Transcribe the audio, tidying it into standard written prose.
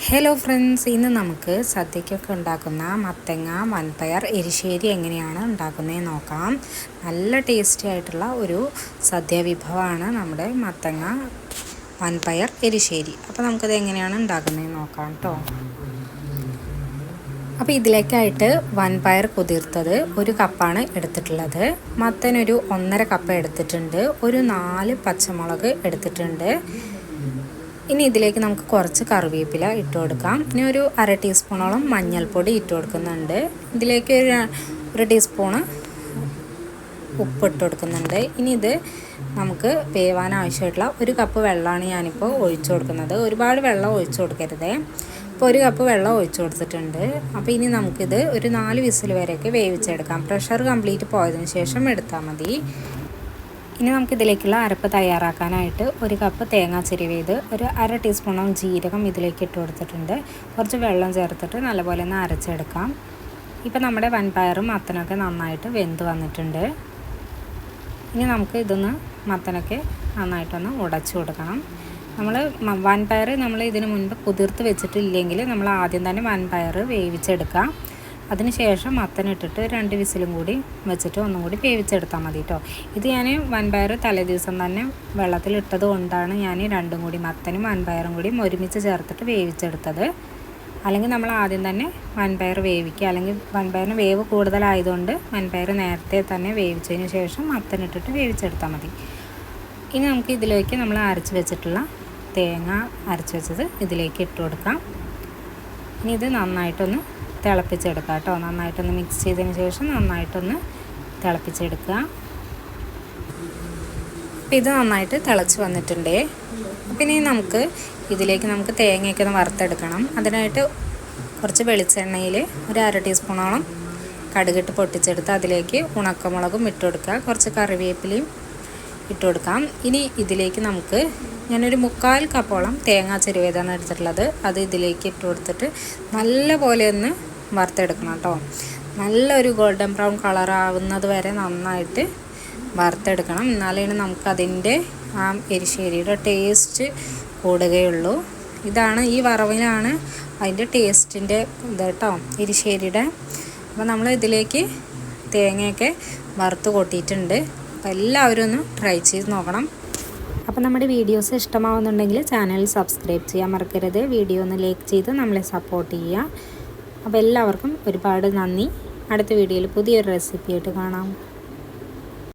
Hello friends, ഇന്ന് നമുക്ക് സദ്യക്കൊക്കെ ഉണ്ടാക്കുന്ന മത്തങ്ങ വൻപയർ എരിശ്ശേരി എങ്ങനെയാണ് ഉണ്ടാക്കുന്നതെന്ന് നോക്കാം. നല്ല ടേസ്റ്റി ആയിട്ടുള്ള ഒരു സദ്യ വിഭവമാണ് നമ്മുടെ മത്തങ്ങ വൻപയർ എരിശ്ശേരി. അപ്പോൾ നമുക്കത് എങ്ങനെയാണ് ഉണ്ടാക്കുന്നതെന്ന് നോക്കാം കേട്ടോ. അപ്പോൾ ഇതിലേക്കായിട്ട് വൻപയർ കുതിർത്തത് 1 കപ്പാണ് എടുത്തിട്ടുള്ളത്. മത്തൻ ഒരു 1.5 കപ്പ് എടുത്തിട്ടുണ്ട്. ഒരു 4 പച്ചമുളക് എടുത്തിട്ടുണ്ട്. ഇനി ഇതിലേക്ക് നമുക്ക് കുറച്ച് കറിവേപ്പില ഇട്ട് കൊടുക്കാം. ഇനി ഒരു 1/2 ടീസ്പൂണോളം മഞ്ഞൾപ്പൊടി ഇട്ട് കൊടുക്കുന്നുണ്ട്. ഇതിലേക്ക് ഒരു ടീസ്പൂണ് ഉപ്പ് ഇട്ട് കൊടുക്കുന്നുണ്ട്. ഇനി ഇത് നമുക്ക് വേവാൻ ആവശ്യമായിട്ടുള്ള 1 കപ്പ് വെള്ളമാണ് ഞാനിപ്പോൾ ഒഴിച്ചു കൊടുക്കുന്നത്. ഒരുപാട് വെള്ളം ഒഴിച്ചു കൊടുക്കരുത്. ഇപ്പോൾ 1 കപ്പ് വെള്ളം ഒഴിച്ചു കൊടുത്തിട്ടുണ്ട്. അപ്പോൾ ഇനി നമുക്കിത് ഒരു 4 വിസിൽ വരെയൊക്കെ വേവിച്ചെടുക്കാം. പ്രഷർ കംപ്ലീറ്റ് പോയതിന് ശേഷം എടുത്താൽ മതി. ഇനി നമുക്കിതിലേക്കുള്ള അരപ്പ് തയ്യാറാക്കാനായിട്ട് 1 കപ്പ് തേങ്ങ ചിരവിയത്, ഒരു 1/2 ടീസ്പൂണോളം ജീരകം ഇതിലേക്ക് ഇട്ട് കൊടുത്തിട്ടുണ്ട്. കുറച്ച് വെള്ളം ചേർത്തിട്ട് നല്ലപോലെ ഒന്ന് അരച്ചെടുക്കാം. ഇപ്പോൾ നമ്മുടെ വൻപയറും മത്തനൊക്കെ നന്നായിട്ട് വെന്ത് വന്നിട്ടുണ്ട്. ഇനി നമുക്ക് മത്തനൊക്കെ നന്നായിട്ടൊന്ന് ഉടച്ചു കൊടുക്കണം. നമ്മൾ വൻപയർ ഇതിന് മുൻപ് കുതിർത്ത് വെച്ചിട്ടില്ലെങ്കിൽ നമ്മൾ ആദ്യം തന്നെ വൻപയർ വേവിച്ചെടുക്കാം. അതിനുശേഷം മത്തനിട്ടിട്ട് 2 വിസിലും കൂടി വെച്ചിട്ട് ഒന്നും കൂടി വേവിച്ചെടുത്താൽ മതി കേട്ടോ. ഇത് ഞാൻ വൻപയർ തലേദിവസം തന്നെ വെള്ളത്തിലിട്ടത് കൊണ്ടാണ് ഞാൻ രണ്ടും കൂടി മത്തനും വൻപയറും കൂടി ഒരുമിച്ച് ചേർത്തിട്ട് വേവിച്ചെടുത്തത്. അല്ലെങ്കിൽ നമ്മൾ ആദ്യം തന്നെ വൻപയർ വേവിക്കുക, അല്ലെങ്കിൽ വൻപയറിന് വേവ് കൂടുതലായതുകൊണ്ട് വൻപയർ നേരത്തെ തന്നെ വേവിച്ചതിന് ശേഷം മത്തനിട്ടിട്ട് വേവിച്ചെടുത്താൽ മതി. ഇനി നമുക്ക് ഇതിലേക്ക് നമ്മൾ അരച്ച് വെച്ചിട്ടുള്ള തേങ്ങ അരച്ച് വെച്ചത് ഇതിലേക്ക് ഇട്ട് കൊടുക്കാം. ഇനി ഇത് നന്നായിട്ടൊന്ന് തിളപ്പിച്ചെടുക്കുക കേട്ടോ. നന്നായിട്ടൊന്ന് മിക്സ് ചെയ്തതിന് ശേഷം നന്നായിട്ടൊന്ന് തിളപ്പിച്ചെടുക്കുക. അപ്പോൾ ഇത് നന്നായിട്ട് തിളച്ച് വന്നിട്ടുണ്ട്. പിന്നെ ഇതിലേക്ക് നമുക്ക് തേങ്ങയൊക്കെ ഒന്ന് വറുത്തെടുക്കണം. അതിനായിട്ട് കുറച്ച് വെളിച്ചെണ്ണയിൽ ഒരു 1/2 ടീസ്പൂണോളം കടുകിട്ട് പൊട്ടിച്ചെടുത്ത് അതിലേക്ക് ഉണക്കമുളകും ഇട്ട് കൊടുക്കുക. കുറച്ച് കറിവേപ്പിലയും ഇട്ട് കൊടുക്കാം. ഇനി ഇതിലേക്ക് ഞാനൊരു 1/4 കപ്പോളം തേങ്ങ ചിരവിയതാണ് എടുത്തിട്ടുള്ളത്. അത് ഇതിലേക്ക് ഇട്ട് കൊടുത്തിട്ട് നല്ലപോലെ ഒന്ന് വറുത്തെടുക്കണം കേട്ടോ. നല്ലൊരു ഗോൾഡൻ ബ്രൗൺ കളറാവുന്നത് വരെ നന്നായിട്ട് വറുത്തെടുക്കണം. എന്നാലേ നമുക്കതിൻ്റെ ആ എരിശ്ശേരിയുടെ ടേസ്റ്റ് കൂടുകയുള്ളൂ. ഈ വറവിലാണ് അതിൻ്റെ ടേസ്റ്റിൻ്റെ കേട്ടോ, എരിശ്ശേരിയുടെ. അപ്പോൾ നമ്മൾ ഇതിലേക്ക് തേങ്ങയൊക്കെ വറുത്ത് കൊട്ടിയിട്ടുണ്ട്. അപ്പോൾ എല്ലാവരും ഒന്ന് ട്രൈ ചെയ്ത് നോക്കണം. അപ്പോൾ നമ്മുടെ വീഡിയോസ് ഇഷ്ടമാവുന്നുണ്ടെങ്കിൽ ചാനൽ സബ്സ്ക്രൈബ് ചെയ്യാൻ മറക്കരുത്. വീഡിയോ ഒന്ന് ലൈക്ക് ചെയ്ത് നമ്മളെ സപ്പോർട്ട് ചെയ്യുക. അപ്പോൾ എല്ലാവർക്കും ഒരുപാട് നന്ദി. അടുത്ത വീഡിയോയിൽ പുതിയൊരു റെസിപ്പി ആയിട്ട് കാണാം.